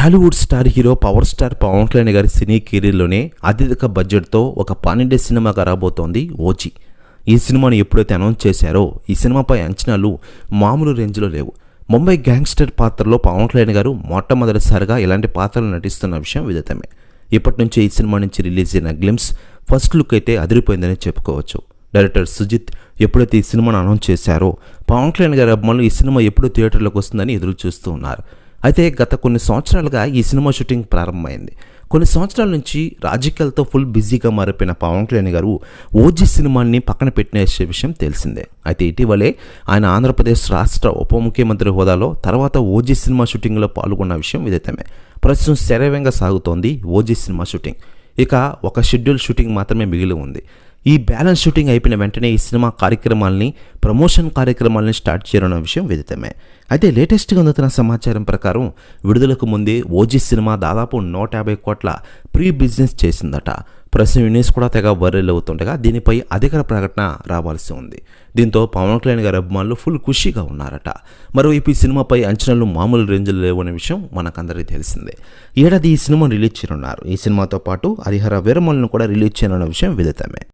Tollywood star hero power star Pavan Kalyan గారి సినీ కెరీర్లోనే అత్యధిక బడ్జెట్తో ఒక పానిండే సినిమాగా రాబోతోంది ఓజీ. ఈ సినిమాను ఎప్పుడైతే అనౌన్స్ చేశారో ఈ సినిమాపై అంచనాలు మామూలు రేంజ్లో లేవు. ముంబై గ్యాంగ్స్టర్ పాత్రలో పవన్ కళ్యాణ్ గారు మొట్టమొదటిసారిగా ఇలాంటి పాత్రలు నటిస్తున్న విషయం విదితమే. ఇప్పటి నుంచి ఈ సినిమా నుంచి రిలీజ్ అయిన గ్లిమ్స్ ఫస్ట్ లుక్ అయితే అదిరిపోయిందని చెప్పుకోవచ్చు. డైరెక్టర్ సుజిత్ ఎప్పుడైతే ఈ సినిమాను అనౌన్స్ చేశారో పవన్ కళ్యాణ్ గారి అభిమానులు ఈ సినిమా ఎప్పుడు థియేటర్లోకి వస్తుందని ఎదురు చూస్తూ ఉన్నారు. అయితే గత కొన్ని సంవత్సరాలుగా ఈ సినిమా షూటింగ్ ప్రారంభమైంది. కొన్ని సంవత్సరాల నుంచి రాజకీయాలతో ఫుల్ బిజీగా మారిపోయిన పవన్ కళ్యాణ్ గారు ఓజీ సినిమాని పక్కన పెట్టిన విషయం తెలిసిందే. అయితే ఇటీవలే ఆయన ఆంధ్రప్రదేశ్ రాష్ట్ర ఉప ముఖ్యమంత్రి హోదాలో తర్వాత ఓజీ సినిమా షూటింగ్లో పాల్గొన్న విషయం విదితమే. ప్రస్తుతం శరవేగంగా సాగుతోంది ఓజీ సినిమా షూటింగ్. ఇక ఒక షెడ్యూల్ షూటింగ్ మాత్రమే మిగిలి ఉంది. ఈ బ్యాలెన్స్ షూటింగ్ అయిపోయిన వెంటనే ఈ సినిమా కార్యక్రమాలని ప్రమోషన్ కార్యక్రమాలని స్టార్ట్ చేయనున్న విషయం విదితమే. అయితే లేటెస్ట్గా అందుతున్న సమాచారం ప్రకారం విడుదలకు ముందే ఓజీ సినిమా దాదాపు 150 కోట్ల ప్రీ బిజినెస్ చేసిందట. ప్రస్తుతం న్యూస్ కూడా తెగ వైరల్ అవుతుండగా దీనిపై అధికార ప్రకటన రావాల్సి ఉంది. దీంతో పవన్ కళ్యాణ్ గారి అభిమానులు ఫుల్ ఖుషీగా ఉన్నారట. మరోవైపు ఈ సినిమాపై అంచనాలు మామూలు రేంజ్లో లేవనే విషయం మనకందరికీ తెలిసిందే. ఏడాది ఈ సినిమాను రిలీజ్ చేయనున్నారు. ఈ సినిమాతో పాటు హరిహర వీరమల్లును కూడా రిలీజ్ చేయనున్న విషయం విదితమే.